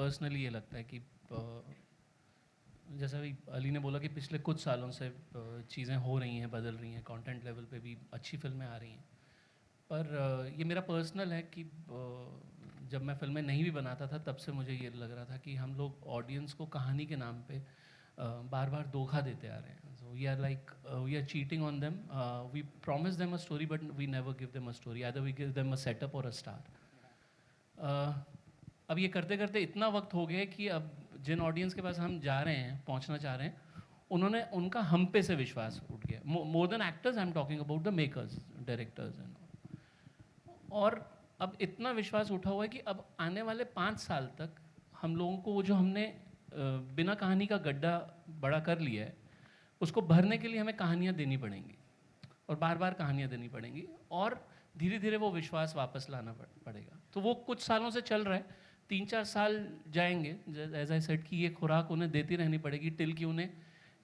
Personally ये लगता है कि जैसा भी अली ने बोला कि पिछले कुछ सालों से चीज़ें हो रही हैं, बदल रही हैं, कंटेंट लेवल पे भी अच्छी फिल्में आ रही हैं, पर ये मेरा पर्सनल है कि जब मैं फिल्में नहीं भी बनाता था तब से मुझे ये लग रहा था कि हम लोग ऑडियंस को कहानी के नाम पे बार बार धोखा देते आ रहे हैं. So we are cheating on them. We promise them a story but we never give them a story. Either we give them a setup or a star. अब ये करते करते इतना वक्त हो गया कि अब जिन ऑडियंस के पास हम जा रहे हैं, पहुंचना चाह रहे हैं, उनका हम पे से विश्वास उठ गया. More than actors I am talking about the makers, directors and. और अब इतना विश्वास उठा हुआ है कि अब आने वाले 5 साल तक हम लोगों को वो जो हमने बिना कहानी का गड्ढा बड़ा कर लिया है, उसको भरने के लिए हमें कहानियाँ देनी पड़ेंगी और बार बार कहानियाँ देनी पड़ेंगी और धीरे धीरे वो विश्वास वापस लाना पड़ेगा. तो वो कुछ सालों से चल रहा है. 3-4 साल जाएंगे, एज आई सेड, कि ये खुराक उन्हें देती रहनी पड़ेगी टिल कि उन्हें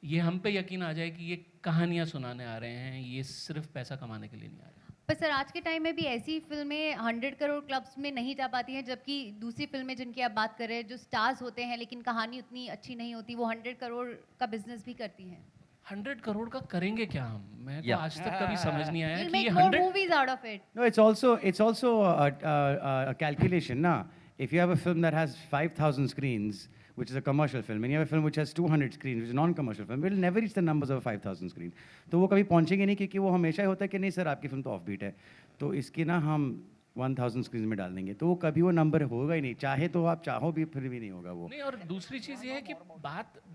ये हम पे यकीन आ जाए कि ये कहानियाँ सुनाने आ रहे हैं, ये सिर्फ पैसा कमाने के लिए नहीं आ रहे हैं. पर सर आज के टाइम में भी ऐसी फिल्में 100 करोड़ क्लब्स में नहीं जा पाती हैं, जबकि दूसरी फिल्में जिनकी आप बात कर रहे हैं जो स्टार्स होते हैं लेकिन कहानी उतनी अच्छी नहीं होती, वो 100 करोड़ का बिजनेस भी करती हैं. 100 करोड़ का करेंगे क्या हम? मैं तो आज तक कभी समझ नहीं आया We'll कि make ये more 100. movies out of it. No, it's also a calculation, na. If you have a film that has 5,000 screens, which is a commercial film, and you have a film which has 200 screens, which is a non-commercial film, we'll never reach the numbers of 5,000 screen. तो वो कभी पहुंचेंगे नहीं क्योंकि वो हमेशा ही होता है कि नहीं सर आपकी फिल्म तो ऑफ बीट है, तो इसकी ना हम 1,000 स्क्रीन में डाल देंगे, तो वो कभी वो नंबर होगा ही नहीं, चाहे तो आप चाहो भी फिर भी नहीं होगा वो. नहीं, और दूसरी चीज़ ये है कि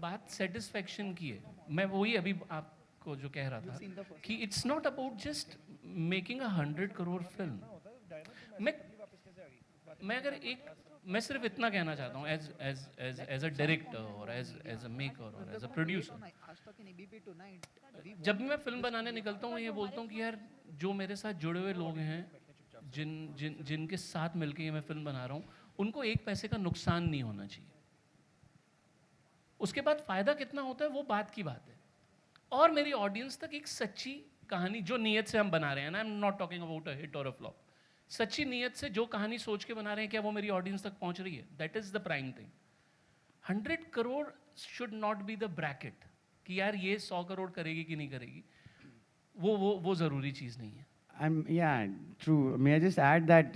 बात सेटिस्फेक्शन की है. मैं वही अभी आपको जो कह रहा था कि it's not about just making 100 crore film. मैं सिर्फ इतना कहना चाहता हूँ एज अ डायरेक्टर और एज अ मेकर और एज अ प्रोड्यूसर. जब भी मैं फिल्म बनाने निकलता हूँ ये बोलता हूँ कि यार जो मेरे साथ जुड़े हुए लोग हैं, जिनके साथ मिलकर ये मैं फिल्म बना रहा हूँ, उनको एक पैसे का नुकसान नहीं होना चाहिए. उसके बाद फ़ायदा कितना होता है वो बात की बात है. और मेरी ऑडियंस तक एक सच्ची कहानी जो नीयत से हम बना रहे हैं, I am not talking about a hit और अ फ्लॉप, सच्ची नीयत से जो कहानी सोच के बना रहे हैं, क्या वो मेरी ऑडियंस तक पहुंच रही है? That is the prime thing. 100 crore should not be the bracket कि यार ये 100 करोड़ करेगी कि नहीं करेगी. वो ज़रूरी चीज़ नहीं है. Yeah, true. May I just add that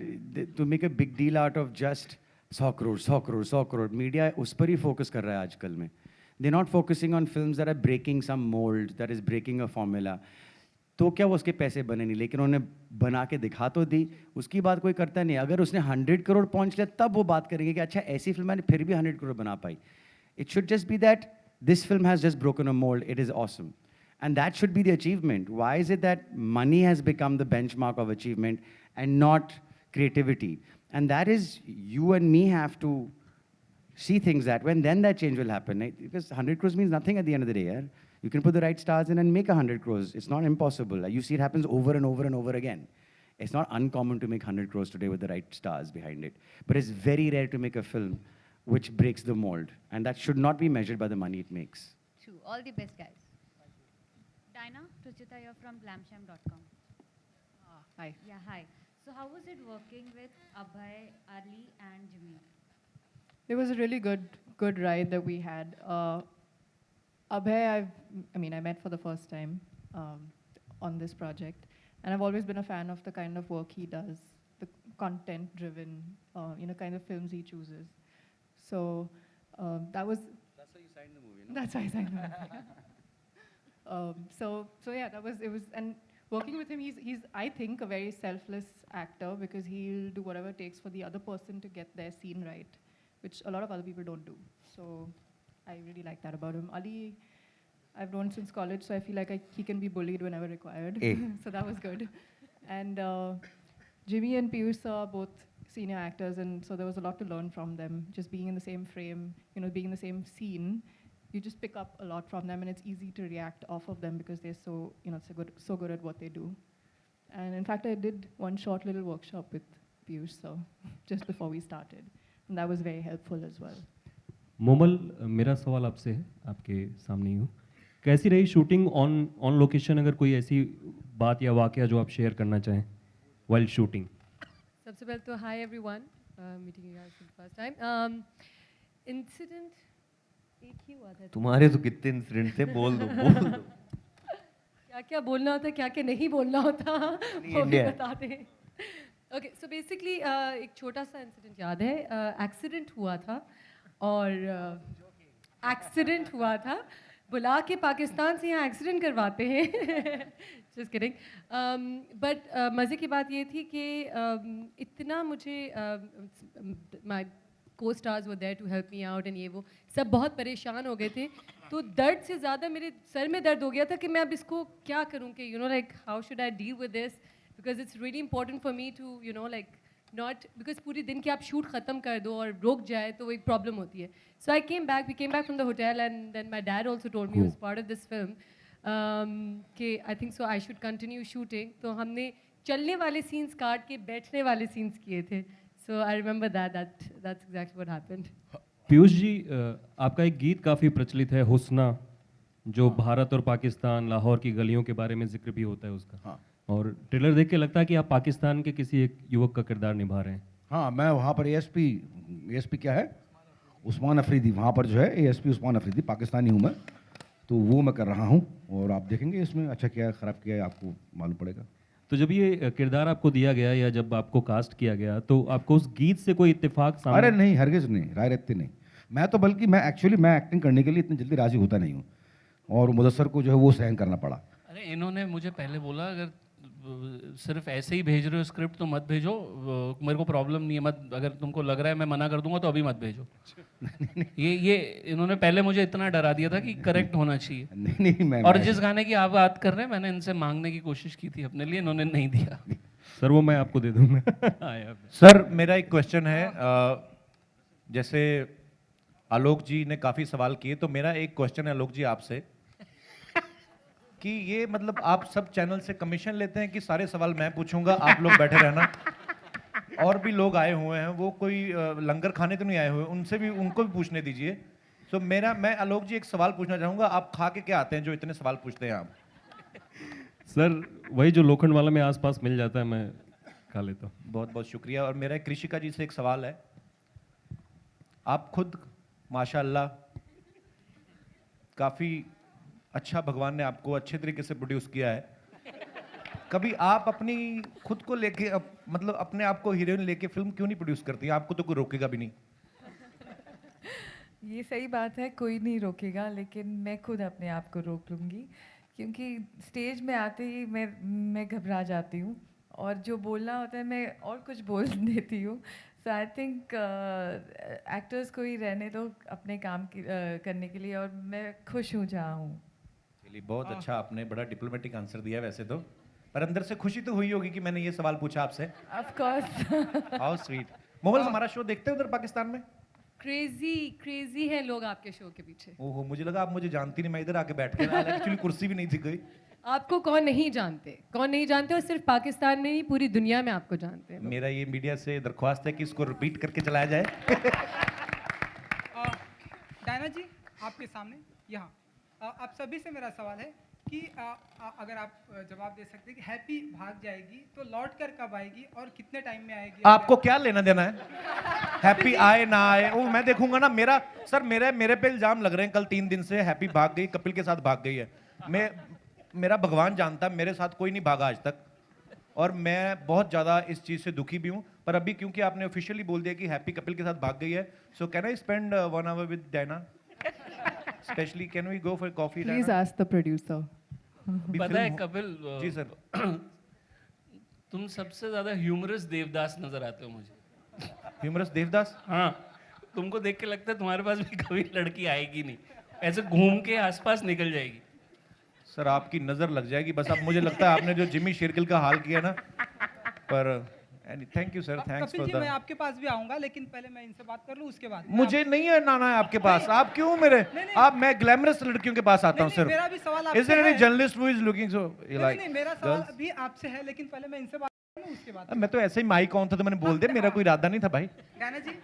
to make a big deal out of just 100 crore, 100 crore, 100 crore, media उस पर ही focus कर रहा है आजकल में. They're not focusing on films that are breaking some mold, that is breaking a formula. तो क्या वो उसके पैसे बने नहीं, लेकिन उन्होंने बना के दिखा तो दी, उसकी बात कोई करता नहीं. अगर उसने 100 करोड़ पहुंच लिया तब वो बात करेंगे कि अच्छा ऐसी फिल्म मैंने फिर भी 100 करोड़ बना पाई. It should just be that this film has just broken a mold, it is awesome. And that should be the achievement. Why is it that money has become the benchmark of achievement and not creativity? And that is, you and me have to see things that way, and then that change will happen. Right? Because 100 crores means nothing at the end of the day. Yeah? You can put the right stars in and make 100 crores. It's not impossible. You see it happens over and over and over again. It's not uncommon to make 100 crores today with the right stars behind it. But it's very rare to make a film which breaks the mold. And that should not be measured by the money it makes. True. All the best, guys. Dinah, Ruchita, you're from glamsham.com. Hi. Yeah, hi. So how was it working with Abhay, Ali and Jimmy? It was a really good ride that we had. Abhay, I met for the first time on this project, and I've always been a fan of the kind of work he does, the content-driven, kind of films he chooses. So that was. That's why you signed the movie, no? That's why I signed the movie. So yeah, it was, and working with him, he's I think a very selfless actor because he'll do whatever it takes for the other person to get their scene right, which a lot of other people don't do. So I really like that about him. Ali, I've known since college, so I feel like he can be bullied whenever required. So that was good. And Jimmy and Piyush are both senior actors, and so there was a lot to learn from them. Just being in the same frame, being in the same scene, you just pick up a lot from them, and it's easy to react off of them because they're so good at what they do. And in fact, I did one short little workshop with Piyush, so just before we started, and that was very helpful as well. Momal, मेरा सवाल आपसे है, आपके सामने ही हूँ. कैसी रही shooting on location? अगर कोई ऐसी बात या वाकया जो आप शेयर करना चाहें while shooting. सबसे पहले तो hi everyone, meeting you guys for the first time. Incident एक ही हुआ था। तुम्हारे तो कितने इंसिडेंट थे, बोल दो बोल दो। क्या क्या बोलना होता है, क्या क्या नहीं बोलना होता, वो भी बता दें। ओके, सो बेसिकली एक छोटा सा इंसिडेंट याद है। एक्सीडेंट हुआ था और एक्सीडेंट हुआ था, बुला के पाकिस्तान से यहाँ एक्सीडेंट करवाते हैं। Just kidding. बट मज़े की बात ये थी कि इतना मुझे my costars were there to help me out and ये वो सब बहुत परेशान हो गए थे। तो दर्द से ज़्यादा मेरे सर में दर्द हो गया था कि मैं अब इसको क्या करूँ, कि you know like how should I deal with this, because it's really important for me to you know like not, because पूरी दिन की आप शूट ख़त्म कर दो और रुक जाए तो वो एक प्रॉब्लम होती है। So I came back, we came back from the hotel and then my dad also told me was part of this film कि I think so I should continue shooting. तो हमने चलने वाले सीन्स काट के बैठने वाले सीन्स किए थे। So I remember that's exactly what happened. Piyush ji, आपका एक गीत काफ़ी प्रचलित है, हुस्ना, जो भारत और पाकिस्तान, लाहौर की गलियों के बारे में जिक्र भी होता है उसका। हाँ। और ट्रेलर देख के लगता है कि आप पाकिस्तान के किसी एक युवक का किरदार निभा रहे हैं। हाँ, मैं वहाँ पर एएसपी क्या है, उस्मान अफरीदी, वहाँ पर जो है एएसपी उस्मान अफरीदी, पाकिस्तानी हूँ मैं, तो वो मैं कर रहा हूँ। और आप देखेंगे इसमें अच्छा किया है ख़राब किया है आपको मालूम पड़ेगा। तो जब ये किरदार आपको दिया गया या जब आपको कास्ट किया गया तो आपको उस गीत से कोई इत्तेफाक सामने? अरे नहीं, हरगिज़ नहीं, राय रखते नहीं। मैं तो बल्कि मैं एक्टिंग करने के लिए इतनी जल्दी राज़ी होता नहीं हूँ, और मुदस्सर को जो है वो सहन करना पड़ा। अरे इन्होंने मुझे पहले बोला अगर सिर्फ ऐसे ही भेज रहे हो स्क्रिप्ट तो मत भेजो, मेरे को प्रॉब्लम नहीं है, मत, अगर तुमको लग रहा है मैं मना कर दूंगा तो अभी मत भेजो। ये इन्होंने पहले मुझे इतना डरा दिया था कि करेक्ट होना चाहिए। नहीं मैं और जिस गाने की आप बात कर रहे हैं मैंने इनसे मांगने की कोशिश की थी अपने लिए, इन्होंने नहीं दिया। सर वो मैं आपको दे दूंगा। आया। सर मेरा एक क्वेश्चन है, जैसे आलोक जी ने काफ़ी सवाल किए, तो मेरा एक क्वेश्चन है आलोक जी आपसे कि ये मतलब आप सब चैनल से कमीशन लेते हैं कि सारे सवाल मैं पूछूंगा, आप लोग बैठे रहना? और भी लोग आए हुए हैं, वो कोई लंगर खाने तो नहीं आए हुए, उनसे भी, उनको भी पूछने दीजिए। तो मैं आलोक जी एक सवाल पूछना चाहूँगा, आप खा के क्या आते हैं जो इतने सवाल पूछते हैं आप? सर वही जो लोखंड वाला में आसपास मिल जाता है मैं खा लेता हूँ। बहुत बहुत शुक्रिया। और मेरा कृषिका जी से एक सवाल है, आप खुद माशाअल्लाह काफ़ी अच्छा, भगवान ने आपको अच्छे तरीके से प्रोड्यूस किया है। कभी आप अपनी खुद को लेके मतलब अपने आप को हीरोइन लेके फिल्म क्यों नहीं प्रोड्यूस करती? आपको तो कोई रोकेगा भी नहीं। ये सही बात है, कोई नहीं रोकेगा, लेकिन मैं खुद अपने आप को रोक लूँगी, क्योंकि स्टेज में आते ही मैं घबरा जाती हूँ और जो बोलना होता है मैं और कुछ बोल देती हूँ। सो आई थिंक एक्टर्स को ही रहने दो अपने काम करने के लिए, और मैं खुश हूँ जहाँ हूँ। चलिए, बहुत अच्छा, आपने बड़ा डिप्लोमेटिक आंसर दिया वैसे तो, पर अंदर से खुशी तो हुई होगी कि मैंने ये सवाल पूछा आपसे। Of course. How sweet. Mohammed, हमारा शो देखते हैं उधर पाकिस्तान में? क्रेजी हैं लोग आपके शो के पीछे। ओहो, मुझे लगा आप मुझे जानती नहीं, मैं इधर आके बैठ के, एक्चुअली कुर्सी भी नहीं थी कोई। आपको कौन नहीं जानते और सिर्फ पाकिस्तान में नहीं पूरी दुनिया में आपको जानते हैं। मेरा ये मीडिया से दरख्वास्त है कि इसको रिपीट करके चलाया जाए। डायना जी, आपके सामने यहाँ आप सभी से मेरा सवाल है कि अगर आप जवाब दे सकते हैं कि हैप्पी भाग जाएगी तो लौट कर कब आएगी और कितने टाइम में आएगी? आपको क्या लेना देना है हैप्पी आए ना आए, वो मैं देखूंगा ना। मेरे पे इल्जाम लग रहे हैं, कल 3 दिन से हैप्पी भाग गई, कपिल के साथ भाग गई है। मेरा भगवान जानता है, मेरे साथ कोई नहीं भागा आज तक, और मैं बहुत ज़्यादा इस चीज़ से दुखी भी हूँ। पर अभी क्योंकि आपने ऑफिशियली बोल दिया कि हैप्पी कपिल के साथ भाग गई है, so can I spend 1 hour with Diana? Specially can we go for coffee? Please ask the producer. पता है कपिल, जी सर, तुम सबसे ज्यादा ह्यूमरस देवदास नजर आते हो मुझे। ह्यूमरस देवदास? हाँ, तुमको देख के लगता है तुम्हारे पास भी कभी लड़की आएगी नहीं, ऐसे घूम के आसपास निकल जाएगी। सर आपकी नज़र लग जाएगी बस। अब मुझे लगता है आपने जो जिमी शेरगिल का हाल किया ना, पर thank you sir, thanks Kapil for ji, the. मैं आपके पास भी आऊंगा, लेकिन पहले मैं इनसे बात कर लूं, उसके बाद मुझे नहीं है नाना है आपके पास, आप क्यों मेरे, आप, मैं ग्लैमरस लड़कियों के पास आता हूँ सिर्फ। मेरा भी सवाल is there any journalist who is looking so like? नहीं, मेरा सवाल भी आपसे है, लेकिन पहले मैं इनसे बात कर लूं, उसके बाद। मैं तो ऐसे ही माइक ऑन था तो मैंने बोल दिया, मेरा कोई इरादा नहीं था भाई। डायना जी,